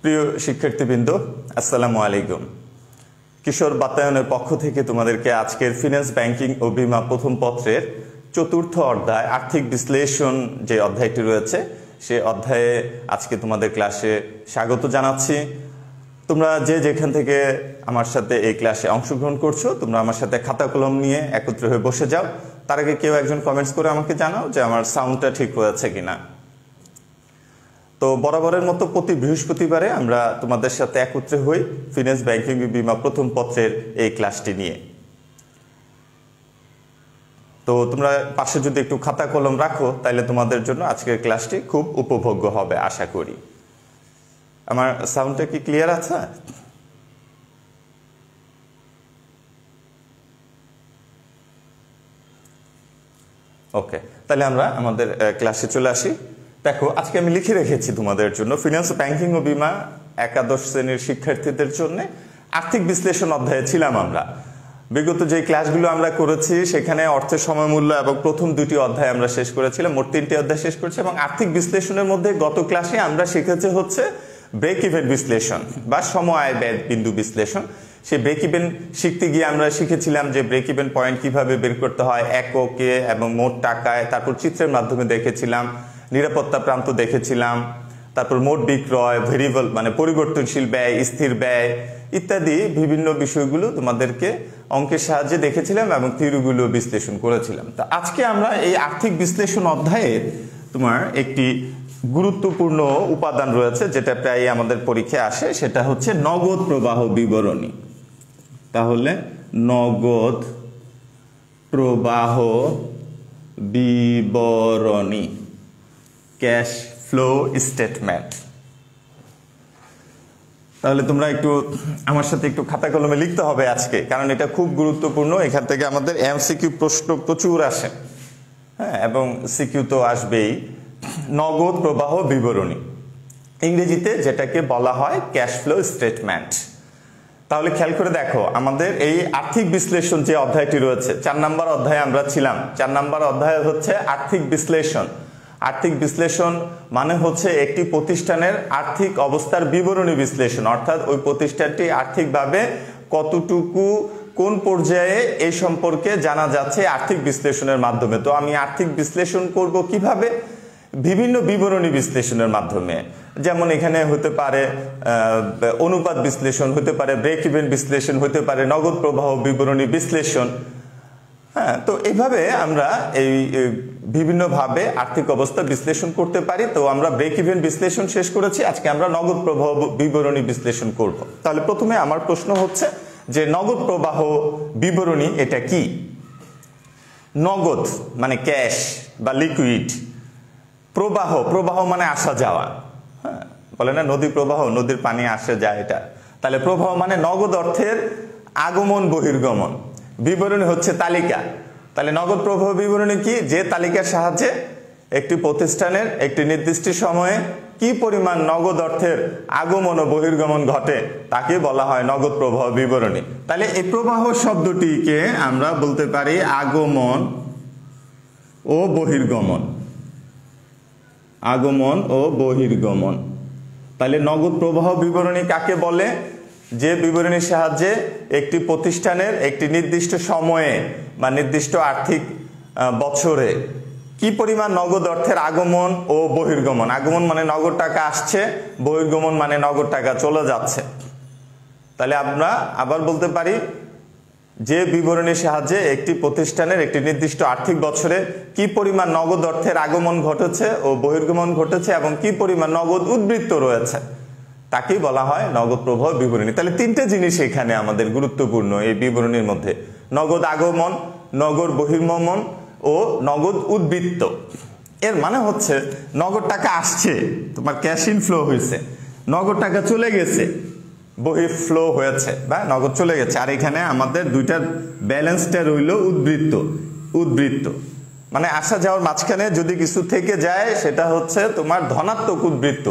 প্রিয় শিক্ষার্থীবৃন্দ, আসসালামু আলাইকুম। কিশোর বাতায়নের পক্ষ থেকে তোমাদেরকে আজকের ফিন্যান্স ব্যাংকিং ও বীমা প্রথম পত্রের চতুর্থ অধ্যায় আর্থিক বিশ্লেষণ যে অধ্যায়টি রয়েছে সে অধ্যায়ে আজকে তোমাদের ক্লাসে স্বাগত জানাচ্ছি। তোমরা যে যেখান থেকে আমার সাথে এই ক্লাসে অংশগ্রহণ করছো, তোমরা আমার সাথে খাতা কলম নিয়ে একত্র হয়ে বসে যাও। তার আগে কেউ একজন কমেন্টস করে আমাকে জানাও যে আমার সাউন্ডটা ঠিক হয়েছে কিনা। তো বরাবরের মতো প্রতি বৃহস্পতিবারে আমরা তোমাদের সাথে একত্রে হই ফিন্যান্স ব্যাংকিং বীমা প্রথম পত্রের এই ক্লাসটি নিয়ে। তো তোমরা পাশে যদি একটু খাতা কলম রাখো তাহলে তোমাদের জন্য আজকের ক্লাসটি খুব উপভোগ্য হবে আশা করি। আমার সাউন্ডটা কি ক্লিয়ার আছে? ওকে, তাহলে আমরা আমাদের ক্লাসে চলে আসি। দেখো, আজকে আমি লিখে রেখেছি তোমাদের জন্য ফিন্যান্স ব্যাংকিং ও বীমা একাদশ শ্রেণীর শিক্ষার্থীদের জন্য আর্থিক বিশ্লেষণ অধ্যায়ে ছিলাম আমরা। বিগত যে ক্লাসগুলো আমরা করেছি সেখানে অর্থের সময়মূল্য এবং প্রথম দুটি অধ্যায় আমরা শেষ করেছিলাম, মোট 3টি অধ্যায় শেষ করেছি। এবং আর্থিক বিশ্লেষণের মধ্যে গত ক্লাসে আমরা শিখেছি হচ্ছে ব্রেক ইভেন বিশ্লেষণ বা সময় ব্যয় বিন্দু বিশ্লেষণ। সেই ব্রেক ইভেন শিখতে গিয়ে আমরা শিখেছিলাম যে ব্রেক ইভেন পয়েন্ট কিভাবে বের করতে হয় এককে এবং মোট টাকায়, তারপর চিত্রের মাধ্যমে দেখেছিলাম, নিরাপত্তা প্রান্ত দেখেছিলাম, তারপর মোট বিক্রয়, ভেরিয়েবল মানে পরিবর্তনশীল ব্যয়, স্থির ব্যয় ইত্যাদি বিভিন্ন বিষয়গুলো তোমাদেরকে অঙ্কের সাহায্যে দেখেছিলাম এবং থিওরিগুলো বিশ্লেষণ করেছিলাম। তো আজকে আমরা এই আর্থিক বিশ্লেষণ অধ্যায়ে তোমার একটি গুরুত্বপূর্ণ উপাদান রয়েছে যেটা প্রায় আমাদের পরীক্ষায় আসে, সেটা হচ্ছে নগদ প্রবাহ বিবরণী। তাহলে নগদ প্রবাহ বিবরণী, ক্যাশ ফ্লো স্টেটমেন্ট। তাহলে তোমরা একটু আমার সাথে একটু খাতা কলমে লিখতে হবে আজকে, কারণ এটা খুব গুরুত্বপূর্ণ। এখান থেকে আমাদের এমসিকিউ প্রশ্ন প্রচুর আসে, হ্যাঁ, এবং সিকিউ তো আসবেই। নগদ প্রবাহ বিবরণী, ইংরেজিতে যেটাকে বলা হয় ক্যাশ ফ্লো স্টেটমেন্ট। তাহলে খেয়াল করে দেখো, আমাদের এই আর্থিক বিশ্লেষণ যে অধ্যায়টি রয়েছে 4 নম্বর অধ্যায়ে আমরা ছিলাম। 4 নম্বর অধ্যায় হচ্ছে আর্থিক বিশ্লেষণ। আর্থিক বিশ্লেষণ মানে হচ্ছে একটি প্রতিষ্ঠানের আর্থিক অবস্থার বিবরণী বিশ্লেষণ, অর্থাৎ ওই প্রতিষ্ঠানটি আর্থিকভাবে কতটুকু কোন পর্যায়ে এই সম্পর্কে জানা যাচ্ছে আর্থিক বিশ্লেষণের মাধ্যমে। তো আমি আর্থিক বিশ্লেষণ করব কিভাবে? বিভিন্ন বিবরণী বিশ্লেষণের মাধ্যমে। যেমন এখানে হতে পারে অনুপাত বিশ্লেষণ, হতে পারে ব্রেক ইভেন বিশ্লেষণ, হতে পারে নগদ প্রবাহ বিবরণী বিশ্লেষণ। হ্যাঁ, তো এইভাবে আমরা এই বিভিন্নভাবে আর্থিক অবস্থা বিশ্লেষণ করতে পারি। তো আমরা ব্রেক ইভেন বিশ্লেষণ শেষ করেছি, আজকে আমরা নগদ প্রবাহ বিবরণী বিশ্লেষণ করব। তাহলে প্রথমে আমার প্রশ্ন হচ্ছে যে নগদ প্রবাহ বিবরণী এটা কি? নগদ মানে ক্যাশ বা লিকুইড, প্রবাহ, প্রবাহ মানে আসা যাওয়া। হ্যাঁ, বলে না নদী প্রবাহ, নদীর পানি আসে যায়, এটা। তাহলে প্রবাহ মানে নগদ অর্থের আগমন বহির্গমন, বিবরণী হচ্ছে তালিকা। তাহলে নগদ প্রবাহ বিবরণী কি? যে তালিকার সাহায্যে একটি প্রতিষ্ঠানের একটি নির্দিষ্ট সময়ে কি পরিমাণ নগদ অর্থের আগমন ও বহির্গমন ঘটে তাকে বলা হয় নগদ প্রবাহ বিবরণী। তাহলে এই প্রবাহ শব্দটিকে আমরা বলতে পারি আগমন ও বহির্গমন, আগমন ও বহির্গমন। তাহলে নগদ প্রবাহ বিবরণী কাকে বলে? যে বিবরণীর সাহায্যে একটি প্রতিষ্ঠানের একটি নির্দিষ্ট সময়ে বা নির্দিষ্ট আর্থিক বছরে কি পরিমাণ নগদ অর্থের আগমন ও বহির্গমন। আগমন মানে নগদ টাকা আসছে, বহির্গমন মানে নগদ টাকা চলে যাচ্ছে। তাহলে আমরা আবার বলতে পারি যে বিবরণীর সাহায্যে একটি প্রতিষ্ঠানের একটি নির্দিষ্ট আর্থিক বছরে কি পরিমাণ নগদ অর্থের আগমন ঘটেছে ও বহির্গমন ঘটেছে এবং কি পরিমাণ নগদ উদ্বৃত্ত রয়েছে তাকেই বলা হয় নগদ প্রবাহ বিবরণী। তাহলে 3টে জিনিস এখানে আমাদের গুরুত্বপূর্ণ এই বিবরণীর মধ্যে: নগদ আগমন, নগদ বহির্গমন ও নগদ উদ্বৃত্ত। এর মানে হচ্ছে নগদ টাকা আসছে, তোমার ক্যাশ ইনফ্লো হয়েছে, নগদ টাকা চলে গেছে, বহির্ফ্লো হয়েছে বা নগদ চলে গেছে। আর এখানে আমাদের দুইটার ব্যালেন্সটা রইল উদ্বৃত্ত। উদ্বৃত্ত মানে আসা যাওয়ার মাঝখানে যদি কিছু থেকে যায় সেটা হচ্ছে তোমার ধনাত্মক উদ্বৃত্ত।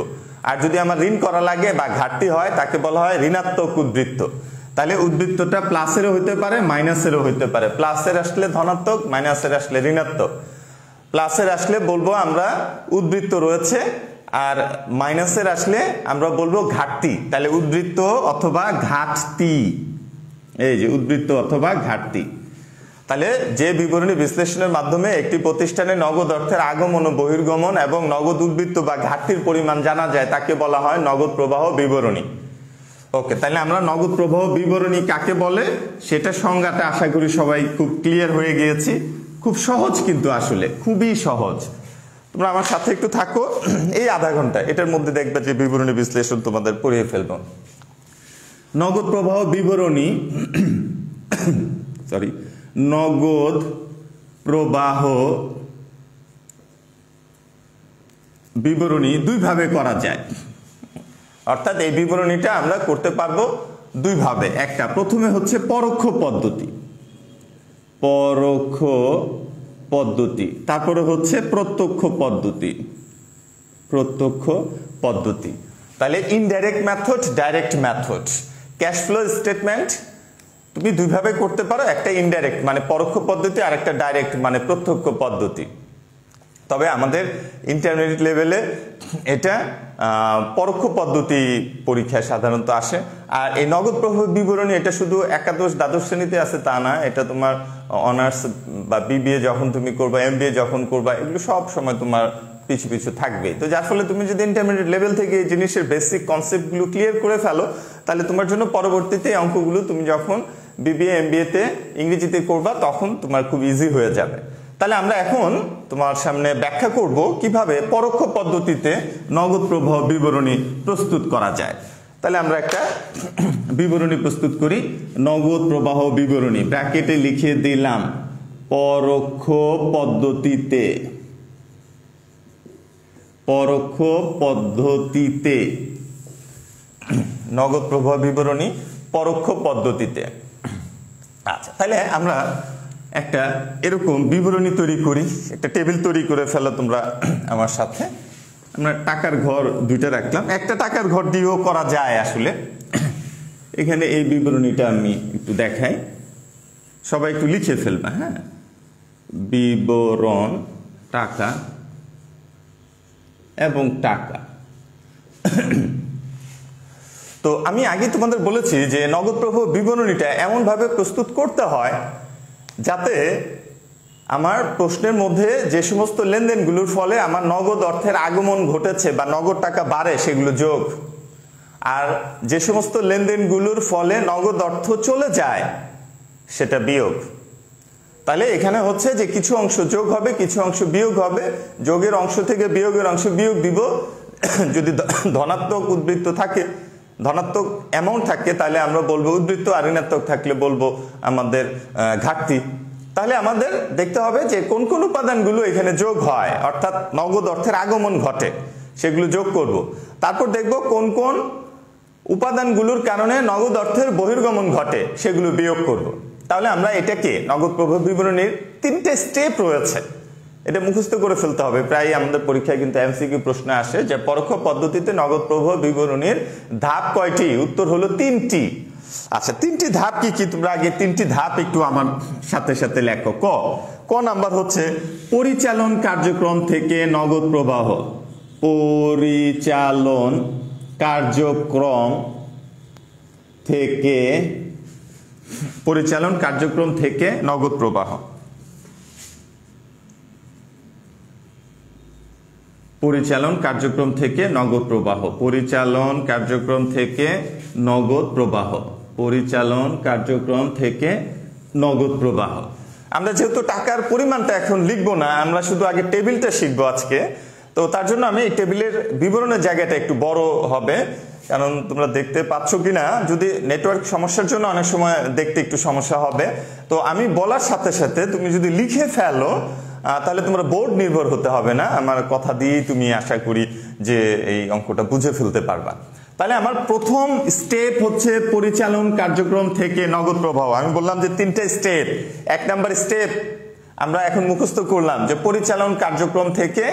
আর যদি আমার ঋণ করা লাগে বা ঘাটতি হয় তাকে বলা হয় ঋণাত্মক উদ্বৃত্ত। তাহলে উদ্বৃত্তটা প্লাসেরও হইতে পারে, মাইনাসেরও হইতে পারে। প্লাসের আসলে ধনাত্মক, মাইনাসের আসলে ঋণাত্মক। প্লাসের আসলে বলবো আমরা উদ্বৃত্ত রয়েছে, আর মাইনাসের আসলে আমরা বলবো ঘাটতি, তাহলে উদ্বৃত্ত অথবা ঘাটতি, এই যে উদ্বৃত্ত অথবা ঘাটতি। তাহলে যে বিবরণী বিশ্লেষণের মাধ্যমে একটি প্রতিষ্ঠানে নগদ অর্থের আগমন ও বহির্গমন এবং নগদ উদ্বৃত্ত বা ঘাটতির পরিমাণ জানা যায় তাকে বলা হয় নগদ প্রবাহ বিবরণী। ওকে, তাহলে আমরা নগদ প্রবাহ বিবরণী কাকে বলে সেটা সংজ্ঞাটা আশা করি সবাই খুব ক্লিয়ার হয়ে গিয়েছি। খুব সহজ, কিন্তু আসলে খুবই সহজ। তোমরা আমার সাথে একটু থাকো, এই আধা ঘন্টা এটার মধ্যে দেখবে যে বিবরণী বিশ্লেষণ তোমাদের পড়িয়ে ফেলবো। নগদ প্রবাহ বিবরণী সরি নগদ প্রবাহ বিবরণী দুইভাবে করা যায়, অর্থাৎ এই বিবরণীটা আমরা করতে পারবো দুইভাবে। একটা, প্রথমে হচ্ছে পরোক্ষ পদ্ধতি, পরোক্ষ পদ্ধতি, তারপরে হচ্ছে প্রত্যক্ষ পদ্ধতি, প্রত্যক্ষ পদ্ধতি। তাহলে indirect method, direct method. Cash flow statement তুমি দুইভাবে করতে পারো, একটা ইনডাইরেক্ট মানে পরোক্ষ পদ্ধতি, আর একটা ডাইরেক্ট মানে প্রত্যক্ষ পদ্ধতি। তবে আমাদের ইন্টারমিডিয়েট লেভেলে এটা পরোক্ষ পদ্ধতি পরীক্ষায় সাধারণত আসে। আর এই নগদ প্রবাহ বিবরণী এটা শুধু একাদশ দ্বাদশ শ্রেণীতে আছে তা না, এটা তোমার অনার্স বা বিবিএ যখন তুমি করবা, এমবিএ যখন করবা, এগুলো সব সময় তোমার পিছু পিছু থাকবে। তো যার ফলে তুমি যদি ইন্টারমিডিয়েট লেভেল থেকে এই জিনিসের বেসিক কনসেপ্টগুলো ক্লিয়ার করে ফেলো, তাহলে তোমার জন্য পরবর্তীতে এই অঙ্কগুলো তুমি যখন বিবিএ এমবিএতে ইংরেজিতে করবা তখন তোমার খুব ইজি হয়ে যাবে। তাহলে আমরা এখন তোমার সামনে ব্যাখ্যা করব কিভাবে পরোক্ষ পদ্ধতিতে নগদ প্রবাহ বিবরণী প্রস্তুত করা যায়। তাহলে আমরা একটা বিবরণী প্রস্তুত করি, নগদ প্রবাহ বিবরণী। ব্র্যাকেটে লিখে দিলাম পরোক্ষ পদ্ধতিতে, পরোক্ষ পদ্ধতিতে নগদ প্রবাহ বিবরণী পরোক্ষ পদ্ধতিতে। আচ্ছা, তাহলে আমরা একটা এরকম বিবরণী তৈরি করি, একটা টেবিল তৈরি করে ফেলো তোমরা আমার সাথে। আমরা টাকার ঘর দুইটা রাখলাম, একটা টাকার ঘর দিয়েও করা যায় আসলে। এখানে এই বিবরণীটা আমি একটু দেখাই, সবাই একটু লিখে ফেলবা। হ্যাঁ, বিবরণ টাকা এবং টাকা। তো আমি আগে তোমাদের বলেছি যে নগদ প্রবাহ বিবরণীটা এমনভাবে প্রস্তুত করতে হয় যাতে আমার প্রশ্নের মধ্যে যে সমস্ত লেনদেনগুলোর ফলে আমার নগদ অর্থের আগমন ঘটেছে বা নগদ টাকা বাড়ে সেগুলো যোগ, আর যে সমস্ত লেনদেনগুলোর ফলে নগদ অর্থ চলে যায় সেটা বিয়োগ। তাহলে এখানে হচ্ছে যে কিছু অংশ যোগ হবে, কিছু অংশ বিয়োগ হবে। যোগের অংশ থেকে বিয়োগের অংশ বিয়োগ দিব। যদি ধনাত্মক উদ্বৃত্ত থাকে, ধনাত্মক অ্যামাউন্ট থাকে, তাহলে আমরা বলবো উদ্বৃত্ত, আর ঋণাত্মক থাকলে বলবো আমাদের ঘাটতি। তাহলে আমাদের দেখতে হবে যে কোন কোন উপাদানগুলো এখানে যোগ হয়, অর্থাৎ নগদ অর্থের আগমন ঘটে, সেগুলো যোগ করব। তারপর দেখব কোন কোন উপাদানগুলোর কারণে নগদ অর্থের বহির্গমন ঘটে, সেগুলো বিয়োগ করব। তাহলে আমরা এটাকে নগদ প্রবাহ বিবরণীর 3টে স্টেপ রয়েছে, এটা মুখস্থ করে ফেলতে হবে। প্রায় আমাদের পরীক্ষায় কিন্তু এমসিকিউ প্রশ্ন আসে যে পরোক্ষ পদ্ধতিতে নগদ প্রবাহ বিবরণীর ধাপ কয়টি? উত্তর হলো 3টি। আচ্ছা, 3টি ধাপ কি কি? তোমরা আগে 3টি ধাপ একটু আমার সাথে সাথে লেখো। ক নাম্বার হচ্ছে পরিচালন কার্যক্রম থেকে নগদ প্রবাহ। পরিচালন কার্যক্রম থেকে, পরিচালন কার্যক্রম থেকে নগদ প্রবাহ। পরিচালন কার্যক্রম থেকে নগদ প্রবাহ। পরিচালন কার্যক্রম থেকে নগদ প্রবাহ। পরিচালন কার্যক্রম থেকে নগদ প্রবাহ। আমরা যেহেতু টাকার পরিমাণটা এখন লিখবো না, আমরা শুধু আগে টেবিলটা শিখবো আজকে, তো তার জন্য আমি এই টেবিলের বিবরণের জায়গাটা একটু বড় হবে, কারণ তোমরা দেখতে পাচ্ছ কিনা, যদি নেটওয়ার্ক সমস্যার জন্য অনেক সময় দেখতে একটু সমস্যা হবে। তো আমি বলার সাথে সাথে তুমি যদি লিখে ফেলো তাহলে তোমরা বোর্ড নির্ভর হতে হবে না, আমার কথা দিয়েই তুমি আশা করি যে এই অঙ্কটা বুঝে ফেলতে পারবা। তাহলে আমার প্রথম স্টেপ হচ্ছে পরিচালন কার্যক্রম থেকে নগদ প্রবাহ। আমি বললাম যে 3টে স্টেপ। 1 নাম্বার স্টেপ আমরা এখন মুখস্থ করলাম যে পরিচালন কার্যক্রম থেকে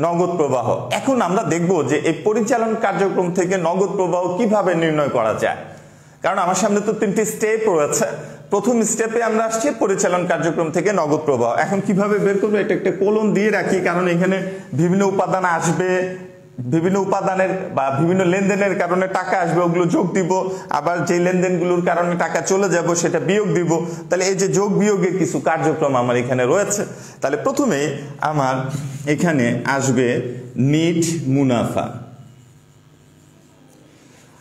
নগদ প্রবাহ। এখন আমরা দেখব যে এই পরিচালন কার্যক্রম থেকে নগদ প্রবাহ কিভাবে নির্ণয় করা যায়, কারণ আমার সামনে তো 3টি স্টেপ রয়েছে। প্রথম স্টেপে আমরা আসছি পরিচালন কার্যক্রম থেকে নগদ প্রবাহ। এখন কিভাবে বের করবো, এটা একটা কোলন দিয়ে রাখি, কারণ এখানে বিভিন্ন উপাদান আসবে, বিভিন্ন উপাদানের বা বিভিন্ন লেনদেনের কারণে টাকা আসবে, ওগুলো যোগ দিব, আবার যে লেনদেনগুলোর কারণে টাকা চলে যাব সেটা বিয়োগ দিব। তাহলে এই যে যোগ বিয়োগের কিছু কার্যক্রম আমার এখানে রয়েছে। তাহলে প্রথমে আমার এখানে আসবে নিট মুনাফা।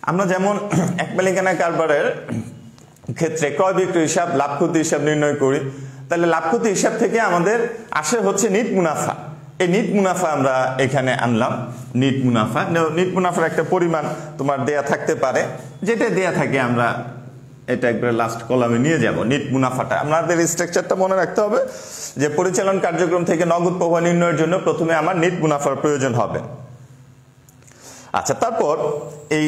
আমরা যেমন এক মালিকানা কারবারের ক্ষেত্রে ক্রয় বিক্রয় হিসাব, লাভ ক্ষতি হিসাব নির্ণয় করি, তাহলে লাভ ক্ষতি হিসাব থেকে আমাদের আসে হচ্ছে নিট মুনাফা। এই নিট মুনাফা আমরা এখানে আনলাম। নিট মুনাফার একটা পরিমাণ তোমার দেয়া থাকতে পারে, যেটা দেয়া থাকে আমরা এটা একবার লাস্ট কলামে নিয়ে যাব। নিট মুনাফাটা আমাদের স্ট্রাকচারটা মনে রাখতে হবে যে পরিচালন কার্যক্রম থেকে নগদ প্রবাহ নির্ণয়ের জন্য প্রথমে আমার নিট মুনাফার প্রয়োজন হবে। আচ্ছা, তারপর এই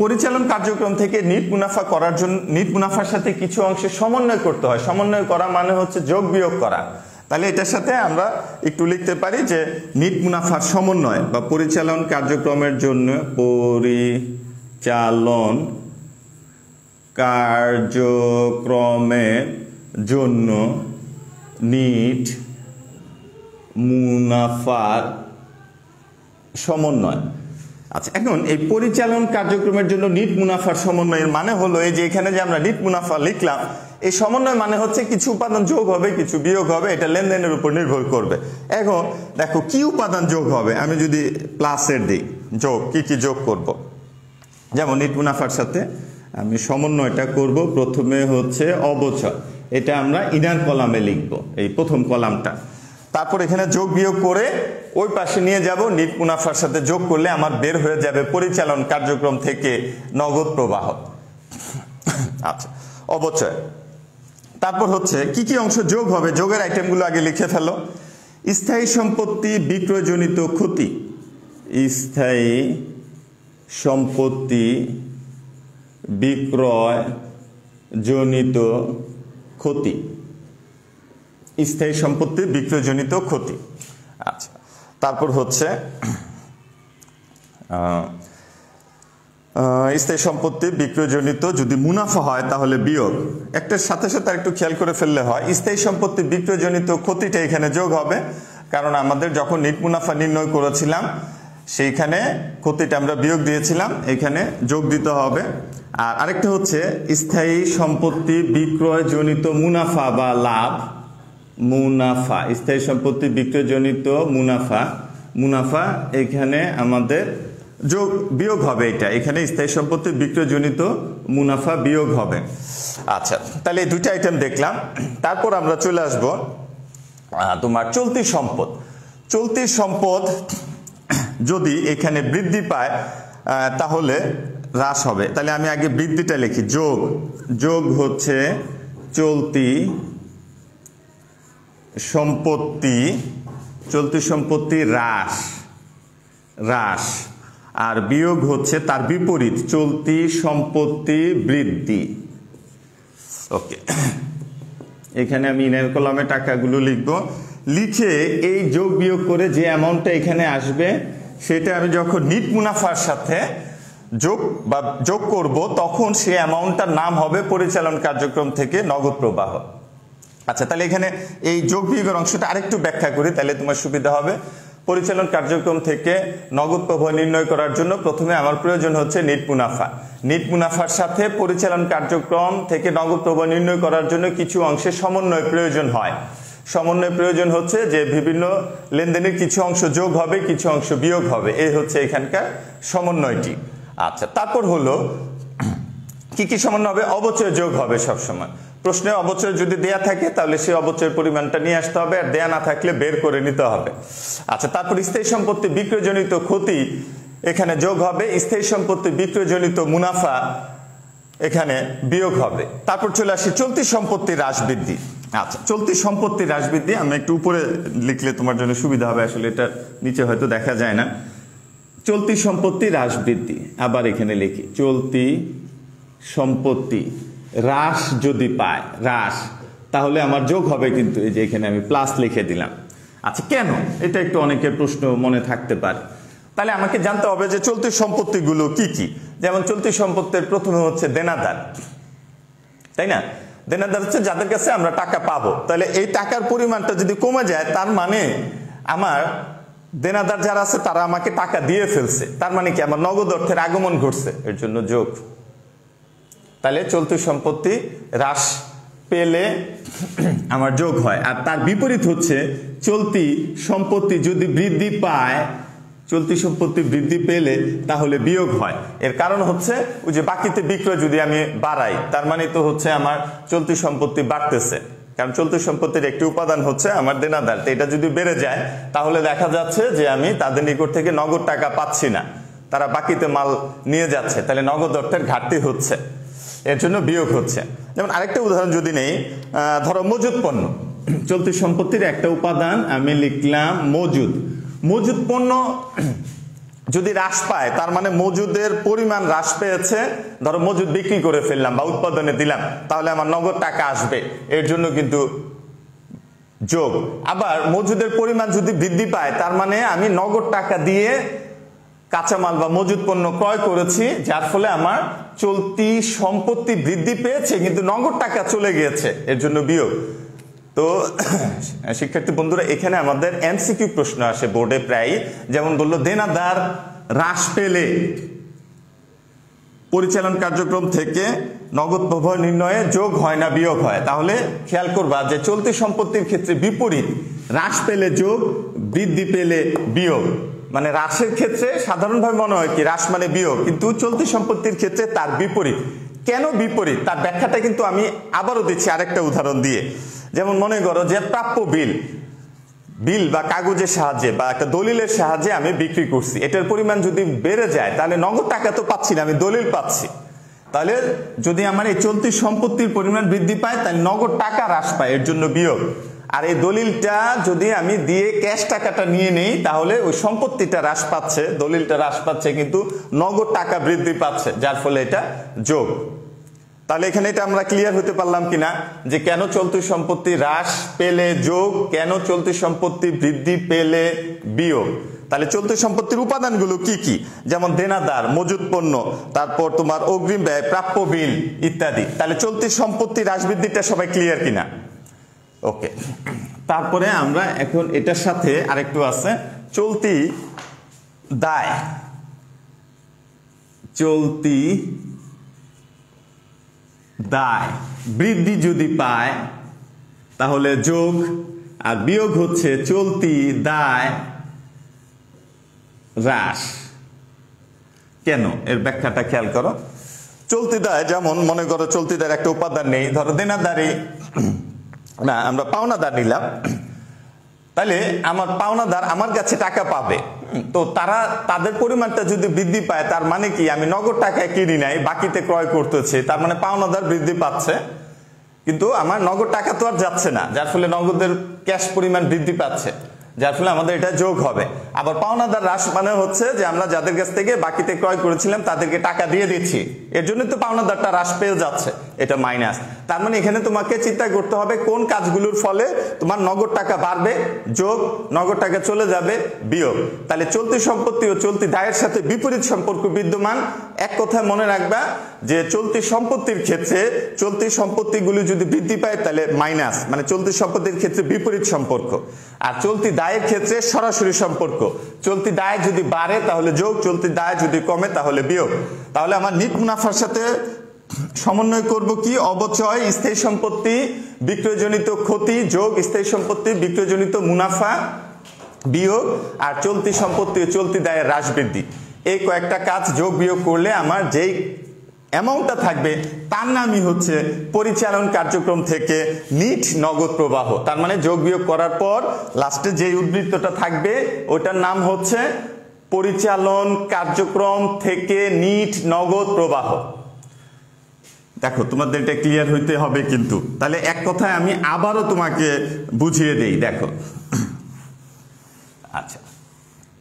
পরিচালন কার্যক্রম থেকে নিট মুনাফা করার জন্য নিট মুনাফার সাথে কিছু অংশে সমন্বয় করতে হয়। সমন্বয় করা মানে হচ্ছে যোগ বিয়োগ করা। তাহলে এটার সাথে আমরা একটু লিখতে পারি যে নিট মুনাফার সমন্বয় বা পরিচালন কার্যক্রমের জন্য পরিচালন কার্যক্রমের জন্য নিট মুনাফার সমন্বয়। আচ্ছা, এখন এই পরিচালন কার্যক্রমের জন্য নিট মুনাফার সমন্বয়ের মানে হলো এই যে এখানে যে আমরা নিট মুনাফা লিখলাম, এই সমন্বয় মানে হচ্ছে কিছু উপাদান যোগ হবে, কিছু বিয়োগ হবে, এটা লেনদেনের উপর নির্ভর করবে। এখন দেখো কি উপাদান যোগ হবে, আমি যদি প্লাসের দিই যোগ, কি কি যোগ করব। যেমন নিট মুনাফার সাথে আমি সমন্বয়টা করব, প্রথমে হচ্ছে অবচয়, এটা আমরা ইনার কলামে লিখব, এই প্রথম কলামটা। তারপর এখানে যোগ বিয়োগ করে ওই পাশে নিয়ে যাব, নিট মুনাফার সাথে যোগ করলে আমার বের হয়ে যাবে পরিচালন কার্যক্রম থেকে নগদ প্রবাহ। আচ্ছা, অবচয়। তারপর হচ্ছে কি কি অংশ যোগ হবে, যোগের আইটেমগুলো আগে লিখে ফেলো। স্থায়ী সম্পত্তি বিক্রয়জনিত ক্ষতি, স্থায়ী সম্পত্তি বিক্রয়জনিত ক্ষতি, স্থায়ী সম্পত্তি বিক্রয়জনিত ক্ষতি। আচ্ছা, তারপর হচ্ছে স্থায়ী সম্পত্তি বিক্রয়জনিত যদি মুনাফা হয় তাহলে বিয়োগ। একটার সাথে সাথে একটু খেয়াল করে ফেললে হয়, স্থায়ী সম্পত্তি বিক্রয়জনিত ক্ষতিটা এখানে যোগ হবে, কারণ আমাদের যখন নিট মুনাফা নির্ণয় করেছিলাম সেইখানে ক্ষতিটা আমরা বিয়োগ দিয়েছিলাম, এখানে যোগ দিতে হবে। আর আরেকটা হচ্ছে স্থায়ী সম্পত্তি বিক্রয়জনিত মুনাফা বা লাভ, মুনাফা, স্থায়ী সম্পত্তি বিক্রয়জনিত মুনাফা এখানে আমাদের যোগ বিয়োগ হবে, এটা এখানে স্থায়ী সম্পত্তি বিক্রয়জনিত মুনাফা বিয়োগ হবে। আচ্ছা, তাহলে এই দুইটা আইটেম দেখলাম। তারপর আমরা চলে আসব তোমার চলতি সম্পদ। চলতি সম্পদ যদি এখানে বৃদ্ধি পায় তাহলে হ্রাস হবে। তাহলে আমি আগে বৃদ্ধিটা লিখি, যোগ হচ্ছে চলতি সম্পত্তি হ্রাস, আর বিয়োগ হচ্ছে তার বিপরীত চলতি সম্পত্তি বৃদ্ধি। ওকে, এখানে আমি ইনার কলামে টাকাগুলো লিখব, লিখে এই যোগ বিয়োগ করে যে অ্যামাউন্টটা এখানে আসবে সেটা আমি যখন নিট মুনাফার সাথে যোগ করব তখন সেই অ্যামাউন্টটার নাম হবে পরিচালন কার্যক্রম থেকে নগদ প্রবাহ। আচ্ছা, তাহলে এখানে এই যোগ বিয়োগের অংশটা আরেকটু ব্যাখ্যা করি, তাহলে তোমার সুবিধা হবে। পরিচালন কার্যক্রম থেকে নগদ প্রবাহ নির্ণয় করার জন্য প্রথমে আমার প্রয়োজন হচ্ছে নিট মুনাফা। নিট মুনাফার সাথে পরিচালন কার্যক্রম থেকে নগদ প্রবাহ নির্ণয় করার জন্য কিছু অংশে সমন্বয় প্রয়োজন হয়। সমন্বয় প্রয়োজন হচ্ছে যে বিভিন্ন লেনদেনের কিছু অংশ যোগ হবে, কিছু অংশ বিয়োগ হবে, এই হচ্ছে এখানকার সমন্বয়টি। আচ্ছা, তারপর হলো কি কি সমন্বয় হবে, অবচয় যোগ হবে সবসময়। প্রশ্নে অবচয় যদি দেয়া থাকে তাহলে সেই অবচয়ের পরিমাণটা নিয়ে আসতে হবে, আর দেয়া না থাকলে বের করে নিতে হবে। আচ্ছা, তারপর স্থায়ী সম্পত্তি বিক্রয়জনিত ক্ষতি এখানে যোগ হবে, স্থায়ী সম্পত্তি বিক্রয়জনিত মুনাফা এখানে বিয়োগ হবে। তারপর চলে আসি চলতি সম্পত্তি হ্রাস বৃদ্ধি। আচ্ছা, চলতি সম্পত্তি হ্রাস বৃদ্ধি আমি একটু উপরে লিখলে তোমার জন্য সুবিধা হবে, আসলে এটা নিচে হয়তো দেখা যায় না। চলতি সম্পত্তি হ্রাস বৃদ্ধি, আবার এখানে লিখি চলতি সম্পত্তি হ্রাস যদি পায়, হ্রাস, তাহলে আমার যোগ হবে, কিন্তু এই যে এখানে আমি প্লাস লিখে দিলাম। আচ্ছা, কেন, এটা একটু অনেকের প্রশ্ন মনে থাকতে পারে। তাহলে আমাকে জানতে হবে যে চলতি সম্পত্তিগুলো কি কি। যেমন চলতি সম্পত্তির প্রথমে হচ্ছে দেনাদার, তাই না? দেনাদার হচ্ছে যাদের কাছে আমরা টাকা পাবো। তাহলে এই টাকার পরিমাণটা যদি কমে যায় তার মানে আমার দেনাদার যারা আছে তারা আমাকে টাকা দিয়ে ফেলছে, তার মানে কি আমার নগদ অর্থের আগমন ঘটছে, এর জন্য যোগ। তাহলে চলতি সম্পত্তি হ্রাস পেলে আমার যোগ হয়। আর তার বিপরীত হচ্ছে চলতি সম্পত্তি যদি বৃদ্ধি পায়, চলতি সম্পত্তি বৃদ্ধি পেলে তাহলে বিয়োগ হয়। এর কারণ হচ্ছে ওই যে বাকিতে বিক্রয় যদি আমি বাড়াই, তার মানে তো হচ্ছে আমার চলতি সম্পত্তি বাড়তেছে, কারণ চলতি সম্পত্তির একটি উপাদান হচ্ছে আমার দেনাদার। এটা যদি বেড়ে যায় তাহলে দেখা যাচ্ছে যে আমি তাদের নিকট থেকে নগদ টাকা পাচ্ছি না, তারা বাকিতে মাল নিয়ে যাচ্ছে, তাহলে নগদ অর্থের ঘাটতি হচ্ছে, এর জন্য বিয়োগ হচ্ছে। যেমন আরেকটা উদাহরণ যদি নেই, ধরো মজুদ পণ্য, চলতি সম্পত্তির একটা উপাদান আমি লিখলাম মজুদ। মজুদ পণ্য যদি হ্রাস পায় তার মানে মজুদের পরিমাণ হ্রাস পেয়েছে, ধরো মজুদ বিক্রি করে ফেললাম বা উৎপাদনে দিলাম, তাহলে আমার নগদ টাকা আসবে, এর জন্য কিন্তু যোগ। আবার মজুদের পরিমাণ যদি বৃদ্ধি পায় তার মানে আমি নগদ টাকা দিয়ে কাঁচামাল বা মজুদ পণ্য ক্রয় করেছি, যার ফলে আমার চলতি সম্পত্তি বৃদ্ধি পেয়েছে কিন্তু নগদ টাকা চলে গিয়েছে, এর জন্য বিয়োগ। তো শিক্ষার্থী বন্ধুরা, এখানে আমাদের এমসিকিউ প্রশ্ন আসে বোর্ডে প্রায়, যেমন বললো দেনাদার হ্রাস পেলে পরিচালন কার্যক্রম থেকে নগদ প্রবাহ নির্ণয়ে যোগ হয় না বিয়োগ হয়। তাহলে খেয়াল করবা যে চলতি সম্পত্তির ক্ষেত্রে বিপরীত, হ্রাস পেলে যোগ, বৃদ্ধি পেলে বিয়োগ। মানে হ্রাসের ক্ষেত্রে সাধারণভাবে মনে হয় কি হ্রাস মানে বিয়োগ, কিন্তু চলতি সম্পত্তির ক্ষেত্রে তার বিপরীত। কেন বিপরীত তার ব্যাখ্যাটা কিন্তু আমি আবারও দিচ্ছি আরেকটা উদাহরণ দিয়ে। যেমন মনে করো যে প্রাপ্য বিল বা কাগজের সাহায্যে বা একটা দলিলের সাহায্যে আমি বিক্রি করছি, এটার পরিমাণ যদি বেড়ে যায় তাহলে নগদ টাকা তো পাচ্ছি না, আমি দলিল পাচ্ছি। তাহলে যদি আমার এই চলতি সম্পত্তির পরিমাণ বৃদ্ধি পায় তাহলে নগদ টাকা হ্রাস পায়, এর জন্য বিয়োগ। আর এই দলিলটা যদি আমি দিয়ে ক্যাশ টাকাটা নিয়ে নেই তাহলে ওই সম্পত্তিটা হ্রাস পাচ্ছে, দলিলটা হ্রাস পাচ্ছে কিন্তু নগদ টাকা বৃদ্ধি পাচ্ছে, যার ফলে এটা যোগ। তাহলে এখানে এটা আমরা ক্লিয়ার হতে পারলাম কিনা যে কেন চলতি সম্পত্তি হ্রাস পেলে যোগ, কেন চলতি সম্পত্তি বৃদ্ধি পেলে বিয়োগ। তাহলে চলতি সম্পত্তির উপাদানগুলো কি কি, যেমন দেনাদার, মজুদ পণ্য, তারপর তোমার অগ্রিম ব্যয়, প্রাপ্য বিল ইত্যাদি। তাহলে চলতি সম্পত্তি হ্রাস বৃদ্ধিটা সবাই ক্লিয়ার কিনা? ওকে, তারপরে আমরা এখন এটার সাথে আরেকটু আছে চলতি দায়। চলতি দায় বৃদ্ধি যদি পায় তাহলে যোগ, আর বিয়োগ হচ্ছে চলতি দায় হ্রাস। কেন, এর ব্যাখ্যাটা খেয়াল করো। চলতি দায়, যেমন মনে করো চলতি দায়ের একটা উপাদান নেই, ধরো দেনাদারি না, আমরা পাওনাদার নিলাম, তাহলে আমার পাওনাদার আমার কাছে টাকা পাবে, তো তাদের পরিমাণটা যদি বৃদ্ধি পায় তার মানে কি আমি নগদ টাকায় কিনি নাই, বাকিতে ক্রয় করতেছে, তার মানে পাওনাদার বৃদ্ধি পাচ্ছে কিন্তু আমার নগদ টাকা তো আর যাচ্ছে না, যার ফলে নগদের ক্যাশ পরিমাণ বৃদ্ধি পাচ্ছে, যার ফলে আমাদের এটা যোগ হবে। আবার পাওনাদার হ্রাস মানে হচ্ছে যে আমরা যাদের কাছ থেকে বাকিতে ক্রয় করেছিলাম তাদেরকে টাকা দিয়ে দিচ্ছি, এর জন্য তো পাওনাদারটা হ্রাস পেয়ে যাচ্ছে, এটা মাইনাস। তার মানে এখানে তোমাকে চিন্তা করতে হবে কোন কাজগুলোর ফলে তোমার নগদ টাকা বাড়বে, যোগ, নগদ টাকা চলে যাবে, বিয়োগ। তাহলে চলতি সম্পত্তি ও চলতি দায়ের সাথে বিপরীত সম্পর্ক বিদ্যমান। এক কথায় মনে রাখবা যে চলতি সম্পত্তির ক্ষেত্রে চলতি সম্পত্তিগুলি যদি বৃদ্ধি পায় তাহলে মাইনাস, মানে চলতি সম্পত্তির ক্ষেত্রে বিপরীত সম্পর্ক। আর চলতি দায়ের ক্ষেত্রে সরাসরি সম্পর্ক, চলতি দায় যদি বাড়ে তাহলে যোগ, চলতি দায় যদি কমে তাহলে বিয়োগ। তাহলে আমার নিট মুনাফার সাথে সমন্বয় করব কি, অবচয় স্থায়ী সম্পত্তি বিক্রয়জনিত ক্ষতি যোগ স্থায়ী সম্পত্তি বিক্রয়জনিত মুনাফা বিয়োগ, আর চলতি সম্পত্তি ও চলতি দায়ের হ্রাস বৃদ্ধি। এই কয়েকটা কাজ যোগ বিয়োগ করলে আমার যেই অ্যামাউন্টটা থাকবে তার নামই হচ্ছে পরিচালন কার্যক্রম থেকে নিট নগদ প্রবাহ। তার মানে যোগ বিয়োগ করার পর লাস্টে যে উদ্বৃত্তটা থাকবে ওটার নাম হচ্ছে পরিচালন কার্যক্রম থেকে নিট নগদ প্রবাহ। দেখো তোমাদের এটা ক্লিয়ার হইতে হবে কিন্তু। তাহলে এক কথায় আমি আবারও তোমাকে বুঝিয়ে দেই, দেখো। আচ্ছা,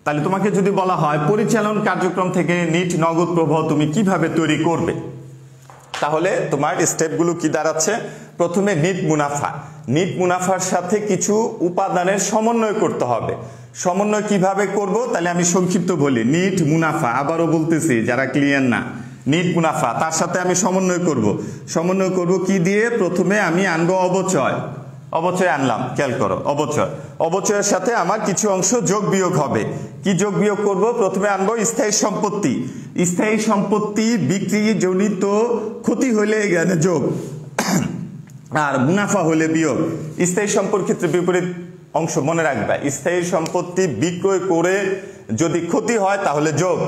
তাহলে তোমাকে যদি বলা হয় পরিচালন কার্যক্রম থেকে নিট নগদ প্রবাহ তুমি কিভাবে তৈরি করবে, তাহলে তোমার স্টেপগুলো কি দাঁড়াচ্ছে? প্রথমে নিট মুনাফা, নিট মুনাফার সাথে কিছু উপাদানের সমন্বয় করতে হবে। সমন্বয় কিভাবে করব, তাহলে আমি সংক্ষিপ্ত বলি। নিট মুনাফা, আবারও বলতেছি যারা ক্লিয়ার না, নিট মুনাফা, তার সাথে আমি সমন্বয় করব কি দিয়ে? প্রথমে আমি আনবো অবচয়, অবচয় আনলাম, খেয়াল করো, অবচয়, অবচয়ের সাথে আমার কিছু অংশ যোগ বিয়োগ হবে। কি যোগ বিয়োগ করব? প্রথমে আনবো স্থায়ী সম্পত্তি। স্থায়ী সম্পত্তি বিক্রি জনিত ক্ষতি হলে এখানে যোগ, আর মুনাফা হলে বিয়োগ। স্থায়ী সম্পত্তির ক্ষেত্রে বিপরীত অংশ মনে রাখবে। স্থায়ী সম্পত্তি বিক্রয় করে যদি ক্ষতি হয় তাহলে যোগ,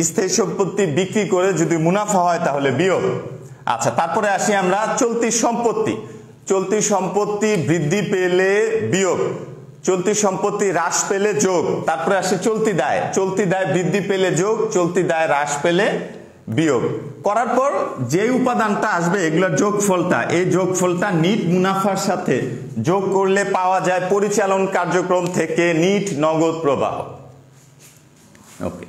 স্থায়ী সম্পত্তি বিক্রি করে যদি মুনাফা হয় তাহলে বিয়োগ। আচ্ছা, তারপরে আসি আমরা চলতি সম্পত্তি। চলতি সম্পত্তি বৃদ্ধি পেলে বিয়োগ, চলতি সম্পত্তি হ্রাস পেলে যোগ। তারপরে আসে চলতি দায়। চলতি দায় বৃদ্ধি পেলে যোগ, চলতি দায় হ্রাস পেলে বিয়োগ। করার পর যে উপাদানটা আসবে এগুলোর যোগফলটা, এই যোগফলটা নিট মুনাফার সাথে যোগ করলে পাওয়া যায় পরিচালন কার্যক্রম থেকে নিট নগদ প্রবাহ। ওকে,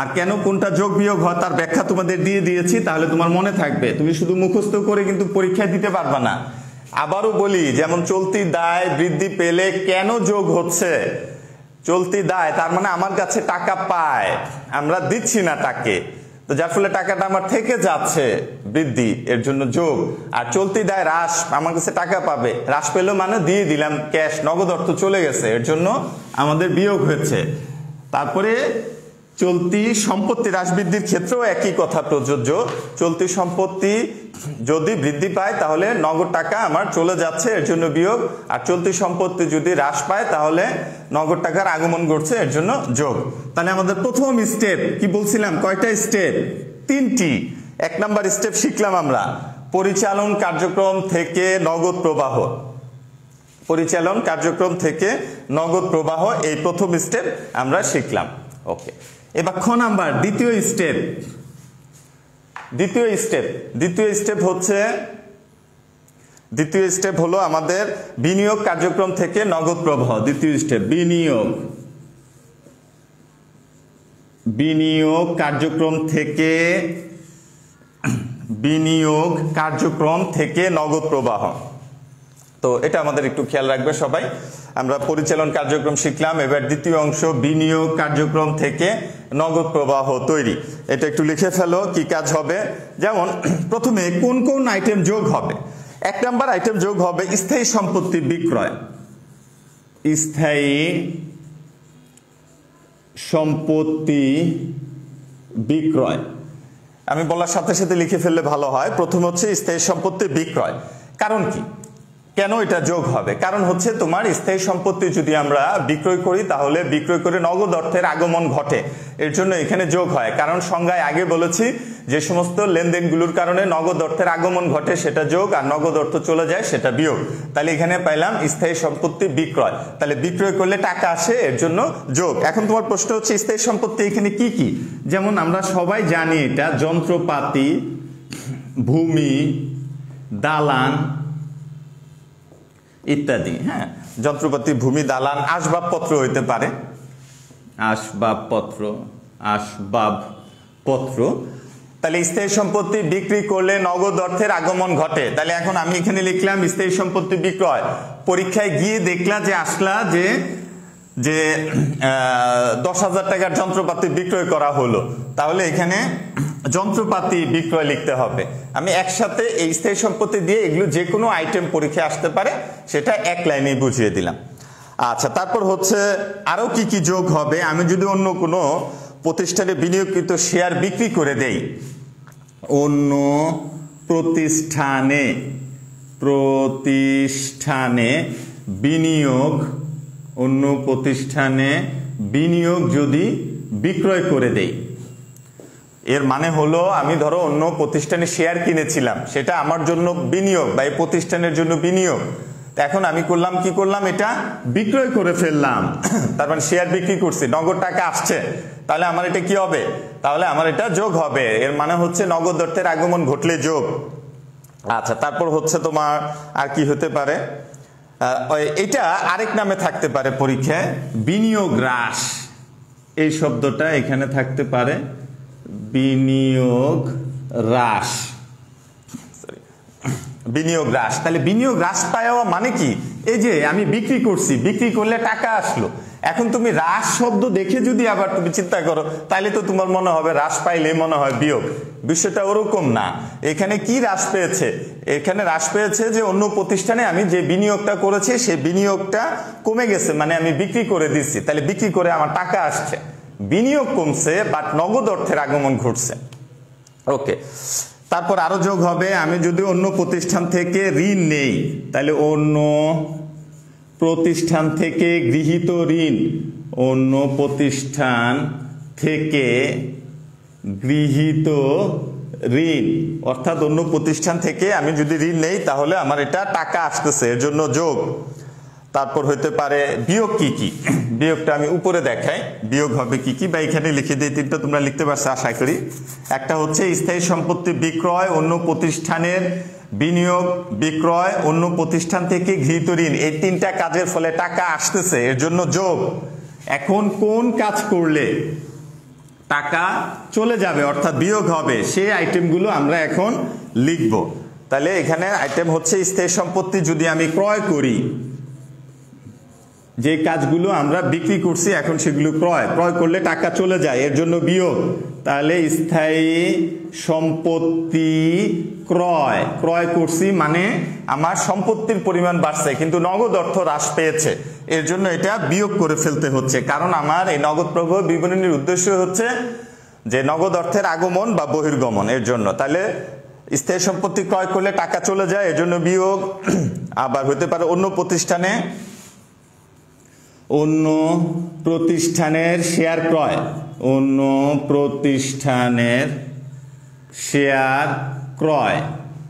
আর কেন কোনটা যোগ বিয়োগ হয় তার ব্যাখ্যা তোমাদের দিয়ে দিয়েছি, তাহলে তোমার মনে থাকবে। তুমি শুধু মুখস্থ করে কিন্তু পরীক্ষায় দিতে পারবা না। আবারও বলি, যেমন চলতি দায় বৃদ্ধি পেলে কেন যোগ হচ্ছে? চলতি দায় তার মানে আমার কাছে টাকা পায়, আমরা দিচ্ছি না তাকে, তো যার ফলে টাকাটা আমার থেকে যাচ্ছে, বৃদ্ধি, এর জন্য যোগ। আর চলতি দায় হ্রাস, আমার কাছে টাকা পাবে, হ্রাস পেলো মানে দিয়ে দিলাম ক্যাশ, নগদ অর্থ চলে গেছে, এর জন্য আমাদের বিয়োগ হয়েছে। তারপরে চলতি সম্পত্তি হ্রাস বৃদ্ধির ক্ষেত্রেও একই কথা প্রযোজ্য। চলতি সম্পত্তি যদি বৃদ্ধি পায় তাহলে নগদ টাকা আমার চলে যাচ্ছে, এর জন্য বিয়োগ। আর চলতি সম্পত্তি যদি হ্রাস পায় তাহলে নগদ টাকার আগমন ঘটছে, এর জন্য যোগ। তাহলে আমাদের প্রথম স্টেপ কি বলছিলাম? কয়টা স্টেপ? 3টি। 1 নাম্বার স্টেপ শিখলাম আমরা, পরিচালন কার্যক্রম থেকে নগদ প্রবাহ। পরিচালন কার্যক্রম থেকে নগদ প্রবাহ, এই প্রথম স্টেপ আমরা শিখলাম। ওকে, এবার খ নাম্বার দ্বিতীয় স্টেপ। দ্বিতীয় স্টেপ হলো আমাদের বিনিয়োগ কার্যক্রম থেকে নগদ প্রবাহ। দ্বিতীয় স্টেপ বিনিয়োগ কার্যক্রম থেকে নগদ প্রবাহ। তো এটা আমাদের একটু খেয়াল রাখবে সবাই। আমরা পরিচালন কার্যক্রম শিখলাম, এবার দ্বিতীয় অংশ বিনিয়োগ কার্যক্রম থেকে নগদ প্রবাহ তৈরি। এটা একটু লিখে ফেলো কি কাজ হবে। যেমন প্রথমে কোন কোন আইটেম যোগ হবে? 1 নাম্বার আইটেম যোগ হবে স্থায়ী সম্পত্তি বিক্রয়। স্থায়ী সম্পত্তি বিক্রয়, আমি বলার সাথে সাথে লিখে ফেললে ভালো হয়। প্রথম হচ্ছে স্থায়ী সম্পত্তি বিক্রয়। কারণ কি, কেন এটা যোগ হবে? কারণ হচ্ছে তোমার স্থায়ী সম্পত্তি যদি আমরা বিক্রয় করি তাহলে বিক্রয় করে নগদ অর্থের আগমন ঘটে, এর জন্য এখানে যোগ হয়। কারণ সংজ্ঞায় আগে বলেছি যে সমস্ত লেনদেনগুলোর কারণে নগদ অর্থের আগমন ঘটে সেটা যোগ, আর নগদ অর্থ চলে যায় সেটা বিয়োগ। তাহলে এখানে পাইলাম স্থায়ী সম্পত্তি বিক্রয়, তাহলে বিক্রয় করলে টাকা আসে, এর জন্য যোগ। এখন তোমার প্রশ্ন হচ্ছে স্থায়ী সম্পত্তি এখানে কি কি? যেমন আমরা সবাই জানি এটা যন্ত্রপাতি, ভূমি, দালান ইত্যাদি। হ্যাঁ, যন্ত্রপাতি, ভূমি, দালান, আসবাবপত্র হইতে পারে, আসবাবপত্র। তাহলে স্থায়ী সম্পত্তি বিক্রি করলে নগদ অর্থের আগমন ঘটে। তাহলে এখন আমি এখানে লিখলাম স্থায়ী সম্পত্তি বিক্রয়। পরীক্ষায় গিয়ে দেখলা যে আসলা যে 10,000 টাকার যন্ত্রপাতি বিক্রয় করা হলো, তাহলে এখানে যন্ত্রপাতি বিক্রয় লিখতে হবে। আমি একসাথে এই স্থায়ী সম্পত্তি দিয়ে এগুলো যে কোনো আইটেম পরীক্ষায় আসতে পারে সেটা এক লাইনেই বুঝিয়ে দিলাম। আচ্ছা, তারপর হচ্ছে আরো কি কি যোগ হবে? আমি যদি অন্য কোনো প্রতিষ্ঠানে বিনিয়োগকৃত শেয়ার বিক্রি করে দেই, অন্য প্রতিষ্ঠানে বিনিয়োগ যদি বিক্রয় করে দেই, এর মানে হলো আমি ধরো অন্য প্রতিষ্ঠানে শেয়ার কিনেছিলাম, সেটা আমার জন্য বিনিয়োগ বা এই প্রতিষ্ঠানের জন্য বিনিয়োগ। এখন আমি করলাম কি করলাম, এটা বিক্রয় করে ফেললাম, তার মানে শেয়ার বিক্রি করছি, নগদ টাকা আসছে, তাহলে আমার এটা কি হবে? তাহলে আমার এটা যোগ হবে। এর মানে হচ্ছে নগদ অর্থের আগমন ঘটলে যোগ। আচ্ছা, তারপর হচ্ছে তোমার আর কি হতে পারে? এটা আরেক নামে থাকতে পারে পরীক্ষায়, বিনিয়োগ হ্রাস। এই শব্দটা এখানে থাকতে পারে, বিনিয়োগ হ্রাস। বিনিয়োগ হ্রাস, তাহলে বিনিয়োগ হ্রাস পাওয়া মানে কি? এই যে আমি বিক্রি করছি, বিক্রি করলে টাকা আসলো, এখন তুমি হ্রাস শব্দ দেখে যদি আবার তুমি চিন্তা করো তাহলে তো তোমার মনে হবে হ্রাস পাইলে মনে হয় বিয়োগ, বিষয়টা ওরকম না। এখানে কি হ্রাস পেয়েছে? এখানে হ্রাস পেয়েছে যে অন্য প্রতিষ্ঠানে আমি যে বিনিয়োগটা করেছি সেই বিনিয়োগটা কমে গেছে, মানে আমি বিক্রি করে দিচ্ছি, তাহলে বিক্রি করে আমার টাকা আসছে, বিনিয়োগ কমছে বাট নগদ অর্থের আগমন ঘটছে। ওকে, তারপর আরো যোগ হবে, আমি যদি অন্য প্রতিষ্ঠান থেকে ঋণ নেই তাহলে অন্য প্রতিষ্ঠান থেকে গৃহীত ঋণ, অন্য প্রতিষ্ঠান থেকে গৃহীত ঋণ, অর্থাৎ অন্য প্রতিষ্ঠান থেকে আমি যদি ঋণ নেই তাহলে আমার এটা টাকা আসতেছে, এর জন্য যোগ। তারপর হতে পারে বিয়োগ কি কি, বিয়োগটা আমি উপরে দেখাই, বিয়োগ হবে কি কি বা এখানে লিখে দিই, তিনটা তোমরা লিখতে পারছো আশা করি। একটা হচ্ছে স্থায়ী সম্পত্তি বিক্রয়, অন্য প্রতিষ্ঠানের বিনিয়োগ, বিক্রয়, অন্য প্রতিষ্ঠান থেকে গৃহীত ঋণ, এই তিনটা কাজের ফলে টাকা আসতেছে, এর জন্য যোগ। এখন কোন কাজ করলে টাকা চলে যাবে অর্থাৎ বিয়োগ হবে সেই আইটেমগুলো আমরা এখন লিখব। তাহলে এখানে আইটেম হচ্ছে স্থায়ী সম্পত্তি যদি আমি ক্রয় করি, যে কাজগুলো আমরা বিক্রি করছি এখন সেগুলো ক্রয় করলে টাকা চলে যায়, এর জন্য বিয়োগ। তাহলে স্থায়ী সম্পত্তি ক্রয় করছি মানে আমার সম্পত্তির পরিমাণ বাড়ছে কিন্তু নগদ অর্থ হ্রাস পেয়েছে, এর জন্য এটা বিয়োগ করে ফেলতে হচ্ছে, কারণ আমার এই নগদ প্রবাহ বিবরণীর উদ্দেশ্য হচ্ছে যে নগদ অর্থের আগমন বা বহির্গমন, এর জন্য। তাহলে স্থায়ী সম্পত্তি ক্রয় করলে টাকা চলে যায়, এর জন্য বিয়োগ। আবার হতে পারে অন্য প্রতিষ্ঠানের শেয়ার ক্রয়, অন্য প্রতিষ্ঠানের শেয়ার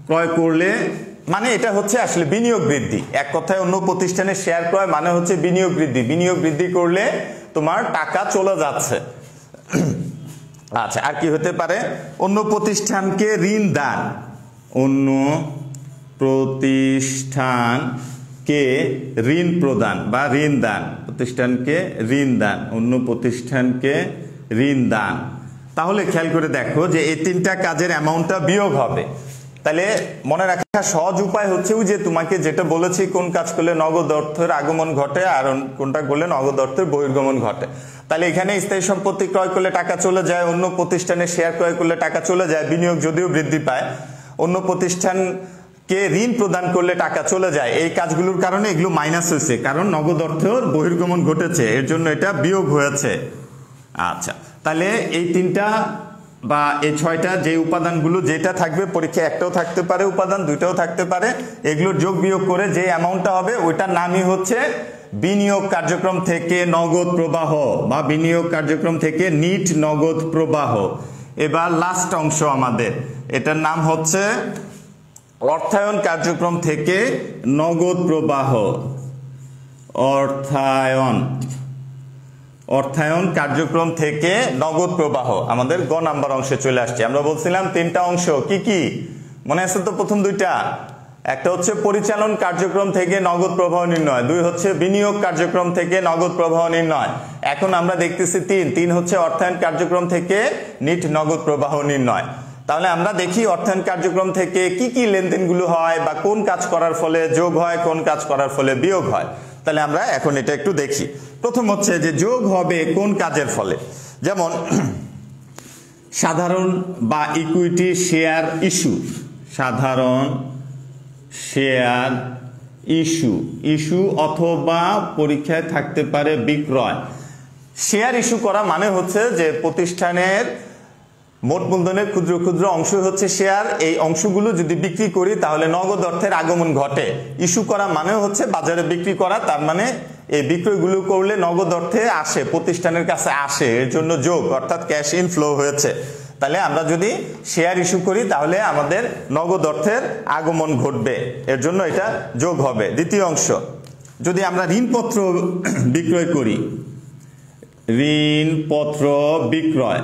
ক্রয় করলে মানে এটা হচ্ছে আসলে বিনিয়োগ বৃদ্ধি, এক কথায় অন্য প্রতিষ্ঠানের শেয়ার ক্রয় মানে হচ্ছে বিনিয়োগ বৃদ্ধি, বিনিয়োগ বৃদ্ধি করলে তোমার টাকা চলে যাচ্ছে। আচ্ছা, আর কি হতে পারে? অন্য প্রতিষ্ঠানকে ঋণ দান, অন্য প্রতিষ্ঠানকে ঋণ প্রদান বা ঋণ দান, প্রতিষ্ঠানকে ঋণ দান, অন্য প্রতিষ্ঠানকে ঋণ দান। তাহলে খেয়াল করে দেখো যে এই তিনটা কাজের অ্যামাউন্টটা বিয়োগ হবে। তাহলে মনে রাখার সহজ উপায় হচ্ছে যে তোমাকে যেটা বলেছি কোন কাজ করলে নগদ অর্থের আগমন ঘটে আর কোনটা করলে নগদ অর্থের বহির্গমন ঘটে। তাহলে এখানে স্থায়ী সম্পত্তি ক্রয় করলে টাকা চলে যায়, অন্য প্রতিষ্ঠানের শেয়ার ক্রয় করলে টাকা চলে যায়, বিনিয়োগ যদিও বৃদ্ধি পায়, অন্য প্রতিষ্ঠানকে ঋণ প্রদান করলে টাকা চলে যায়, এই কাজগুলোর কারণে এগুলো মাইনাস হয়েছে কারণ নগদ অর্থের বহির্গমন ঘটেছে, এর জন্য এটা বিয়োগ হয়েছে। আচ্ছা, তাহলে এই তিনটা বা এই ছয়টা যে উপাদানগুলো যেটা থাকবে পরীক্ষা একটাও থাকতে পারে উপাদান, দুইটাও থাকতে পারে, এগুলোর যোগ বিয়োগ করে যে অ্যামাউন্টটা হবে ওইটার নামই হচ্ছে বিনিয়োগ কার্যক্রম থেকে নগদ প্রবাহ বা বিনিয়োগ কার্যক্রম থেকে নিট নগদ প্রবাহ। এবার লাস্ট অংশ আমাদের, এটার নাম হচ্ছে অর্থায়ন কার্যক্রম থেকে নগদ প্রবাহ। অর্থায়ন কার্যক্রম থেকে নগদ প্রবাহ আমাদের গ নাম্বার অংশে চলে আসছে। আমরা বলছিলাম তিনটা অংশ কি কি মনে আছে তো? প্রথম দুইটা, একটা হচ্ছে পরিচালন কার্যক্রম থেকে নগদ প্রবাহ নির্ণয়, দুই হচ্ছে বিনিয়োগ কার্যক্রম থেকে নগদ প্রবাহ নির্ণয়। এখন আমরা দেখতেছি তিন হচ্ছে অর্থায়ন কার্যক্রম থেকে নিট নগদ প্রবাহ নির্ণয়। তাহলে আমরা দেখি অর্থায়ন কার্যক্রম থেকে কি কি লেনদেনগুলো হয় বা কোন কাজ করার ফলে যোগ হয়, কোন কাজ করার ফলে বিয়োগ হয়। তাহলে আমরা এখন এটা একটু দেখি। প্রথম হচ্ছে যে যোগ হবে কোন কাজের ফলে, যেমন সাধারণ বা ইকুইটি শেয়ার ইস্যু, সাধারণ শেয়ার ইস্যু অথবা পরীক্ষায় থাকতে পারে বিক্রয়। শেয়ার ইস্যু করা মানে হচ্ছে যে প্রতিষ্ঠানের মোট মূলধনের ক্ষুদ্র ক্ষুদ্র অংশ হচ্ছে শেয়ার, এই অংশগুলো যদি বিক্রি করি তাহলে নগদ অর্থের আগমন ঘটে। ইস্যু করা মানে হচ্ছে বাজারে বিক্রি করা, তার মানে এই বিক্রয়গুলো করলে নগদ অর্থে আসে, প্রতিষ্ঠানের কাছে আসে, এর জন্য যোগ, অর্থাৎ ক্যাশ ইনফ্লো হয়েছে। তাহলে আমরা যদি শেয়ার ইস্যু করি তাহলে আমাদের নগদ অর্থের আগমন ঘটবে, এর জন্য এটা যোগ হবে। দ্বিতীয় অংশ, যদি আমরা ঋণপত্র বিক্রয় করি, ঋণপত্র বিক্রয়,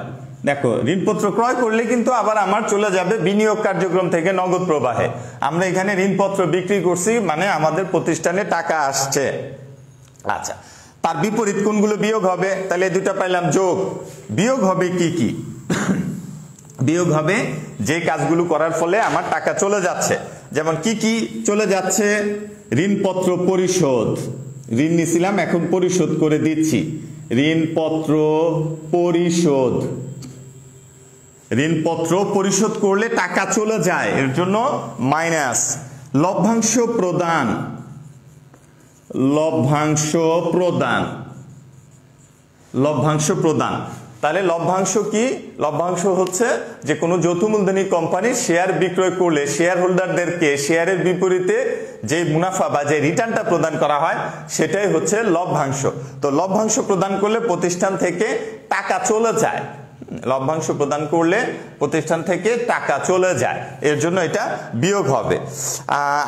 দেখো ঋণপত্র ক্রয় করলে কিন্তু আবার আমার চলে যাবে বিনিয়োগ কার্যক্রম থেকে নগদ প্রবাহে। আমরা এখানে ঋণপত্র বিক্রি করছি মানে আমাদের প্রতিষ্ঠানে টাকা আসছে। আচ্ছা, তার বিপরীত কোনগুলো বিয়োগ হবে? তাহলে দুটা পাইলাম যোগ। বিয়োগ হবে কি কি? বিয়োগ হবে যে কাজগুলো করার ফলে আমার টাকা চলে যাচ্ছে। যেমন কি কি চলে যাচ্ছে? ঋণপত্র পরিশোধ, ঋণ নিছিলাম এখন পরিশোধ করে দিচ্ছি, ঋণপত্র পরিশোধ। ঋণপত্র পরিশোধ করলে টাকা চলে যায়, এর জন্য মাইনাস। লভ্যাংশ প্রদান, লভ্যাংশ প্রদান, লভ্যাংশ প্রদান। তাহলে লভ্যাংশ কি? লভ্যাংশ হচ্ছে যে কোনো যৌথ মূলধনী কোম্পানির শেয়ার বিক্রয় করলে শেয়ার হোল্ডারদেরকে শেয়ারের বিপরীতে যে মুনাফা বা যে রিটার্নটা প্রদান করা হয় সেটাই হচ্ছে লভ্যাংশ। তো লভ্যাংশ প্রদান করলে প্রতিষ্ঠান থেকে টাকা চলে যায়, লভ্যাংশ প্রদান করলে প্রতিষ্ঠান থেকে টাকা চলে যায়, এর জন্য এটা বিয়োগ হবে।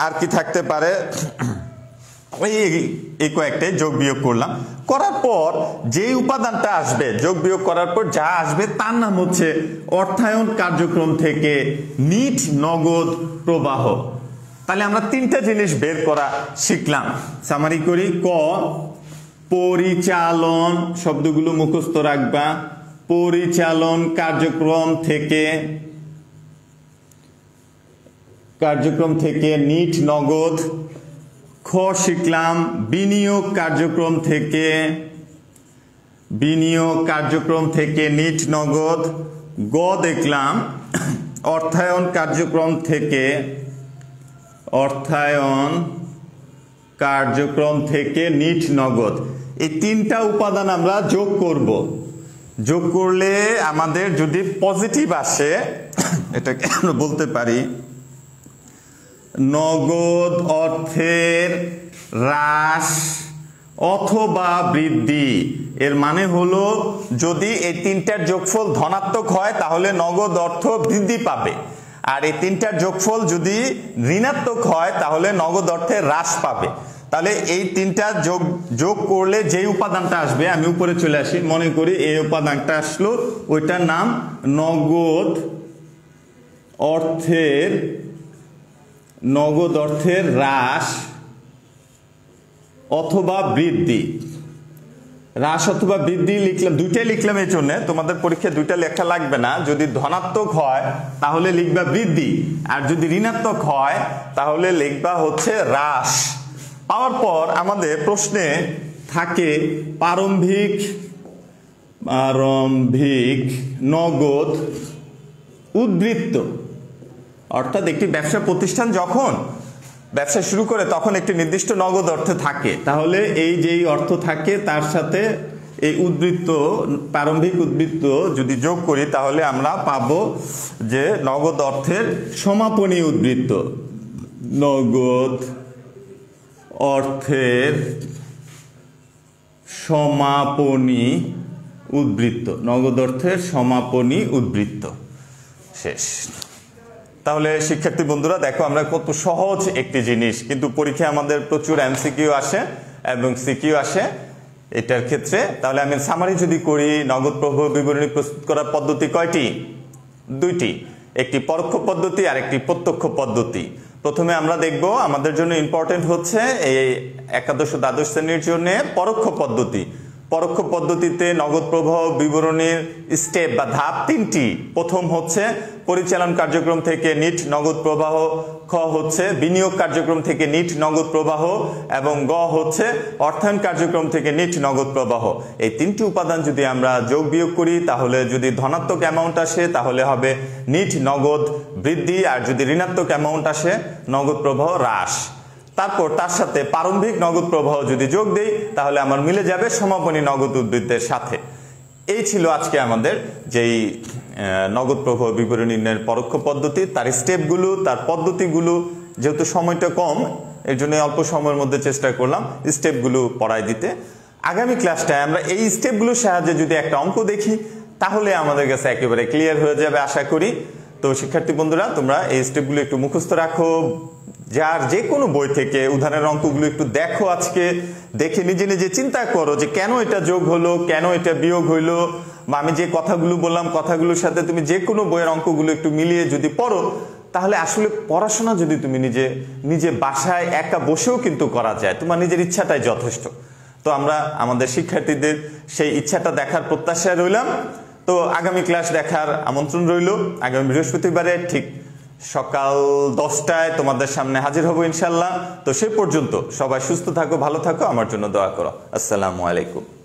আর কি থাকতে পারে? এই কয়েকটাই যোগ বিয়োগ করলাম, করার পর যে উপাদানটা আসবে, যোগ বিয়োগ করার পর যা আসবে তার নাম হচ্ছে অর্থায়ন কার্যক্রম থেকে নিট নগদ প্রবাহ। তাহলে আমরা তিনটা জিনিস বের করা শিখলাম। সামারি করি। ক, পরিচালন, শব্দগুলো মুখস্থ রাখবা, পরিচালন কার্যক্রম থেকে নিট নগদ। খ শিখলাম বিনিয়োগ কার্যক্রম থেকে নিট নগদ। গ দেখলাম অর্থায়ন কার্যক্রম থেকে নিট নগদ। এই তিনটা উপাদান আমরা যোগ করব। যোগ করলে আমাদের যদি পজিটিভ আসে, এটাকে আমরা বলতে পারি নগদ অর্থের হ্রাস অথবা বৃদ্ধি। এর মানে হলো যদি এই তিনটার যোগফল ধনাত্মক হয় তাহলে নগদ অর্থ বৃদ্ধি পাবে, আর এই তিনটার যোগফল যদি ঋণাত্মক হয় তাহলে নগদ অর্থের হ্রাস পাবে। তাহলে এই তিনটা যোগ করলে যে উপাদানটা আসবে, আমি উপরে চলে আসি, মনে করি এই উপাদানটা আসলো, ওইটার নাম নগদ অর্থের হ্রাস অথবা বৃদ্ধি। হ্রাস অথবা বৃদ্ধি লিখলাম, দুইটাই লিখলাম এই জন্য, তোমাদের পরীক্ষায় দুইটা লেখা লাগবে না। যদি ধনাত্মক হয় তাহলে লিখবা বৃদ্ধি, আর যদি ঋণাত্মক হয় তাহলে লিখবা হচ্ছে হ্রাস। পাওয়ার পর আমাদের প্রশ্নে থাকে প্রারম্ভিক নগদ উদ্বৃত্ত। অর্থাৎ একটি ব্যবসা প্রতিষ্ঠান যখন ব্যবসা শুরু করে তখন একটি নির্দিষ্ট নগদ অর্থ থাকে, তাহলে এই যেই অর্থ থাকে তার সাথে এই উদ্বৃত্ত, প্রারম্ভিক উদ্বৃত্ত যদি যোগ করি তাহলে আমরা পাবো যে নগদ অর্থের সমাপনী উদ্বৃত্ত। নগদ অর্থের সমাপনী উদ্বৃত্ত, নগদ অর্থের সমাপনী উদ্বৃত্ত। শেষ। তাহলে শিক্ষার্থী বন্ধুরা দেখো আমরা কত সহজ একটি জিনিস, কিন্তু পরীক্ষায় আমাদের প্রচুর এমসিকিউ আসে এবং সিকিউ আসে এটার ক্ষেত্রে। তাহলে আমি সামারি যদি করি, নগদ প্রবাহ বিবরণী প্রস্তুত করার পদ্ধতি কয়টি? দুইটি, একটি পরোক্ষ পদ্ধতি আর একটি প্রত্যক্ষ পদ্ধতি। প্রথমে আমরা দেখব, আমাদের জন্য ইম্পর্টেন্ট হচ্ছে এই একাদশ ও দ্বাদশ শ্রেণীর জন্য পরোক্ষ পদ্ধতি। পরোক্ষ পদ্ধতিতে নগদ প্রবাহ বিবরণীর স্টেপ বা ধাপ তিনটি। প্রথম হচ্ছে পরিচালন কার্যক্রম থেকে নিট নগদ প্রবাহ, খ হচ্ছে বিনিয়োগ কার্যক্রম থেকে নিট নগদ প্রবাহ এবং গ হচ্ছে অর্থায়ন কার্যক্রম থেকে নিট নগদ প্রবাহ। এই তিনটি উপাদান যদি আমরা যোগ বিয়োগ করি তাহলে যদি ধনাত্মক অ্যামাউন্ট আসে তাহলে হবে নিট নগদ বৃদ্ধি, আর যদি ঋণাত্মক অ্যামাউন্ট আসে নগদ প্রবাহ হ্রাস। তারপর তার সাথে প্রারম্ভিক নগদ প্রবাহ যদি যোগ দেই তাহলে আমার মিলে যাবে সমাপনী নগদ উদ্বৃত্তের সাথে। এই ছিল আজকে আমাদের যেই নগদ প্রবাহ বিবরণী নির্ণয়ের পরোক্ষ পদ্ধতি, তার স্টেপগুলো, তার পদ্ধতিগুলো। যেহেতু সময়টা কম এর জন্য অল্প সময়ের মধ্যে চেষ্টা করলাম স্টেপগুলো পড়াই দিতে। আগামী ক্লাসটায় আমরা এই স্টেপগুলোর সাহায্যে যদি একটা অঙ্ক দেখি তাহলে আমাদের কাছে একেবারে ক্লিয়ার হয়ে যাবে আশা করি। তো শিক্ষার্থী বন্ধুরা তোমরা এই স্টেপগুলো একটু মুখস্থ রাখো, যার যে কোনো বই থেকে উদাহরণের অঙ্কগুলো একটু দেখো, আজকে দেখে নিজে নিজে চিন্তা করো যে কেন এটা যোগ হলো, কেন এটা বিয়োগ হইলো, বা আমি যে কথাগুলো বললাম কথাগুলোর সাথে তুমি যে কোনো বইয়ের অঙ্কগুলো একটু মিলিয়ে যদি পড়ো তাহলে আসলে পড়াশোনা যদি তুমি নিজে বাসায় একা বসেও কিন্তু করা যায়, তোমার নিজের ইচ্ছাটাই যথেষ্ট। তো আমরা আমাদের শিক্ষার্থীদের সেই ইচ্ছাটা দেখার প্রত্যাশায় রইলাম। তো আগামী ক্লাস দেখার আমন্ত্রণ রইল। আগামী বৃহস্পতিবারে ঠিক সকাল 10টায় তোমাদের সামনে হাজির হব ইনশাল্লাহ। তো সে পর্যন্ত সবাই সুস্থ থাকো, ভালো থাকো, আমার জন্য দোয়া করো। আসসালামু আলাইকুম।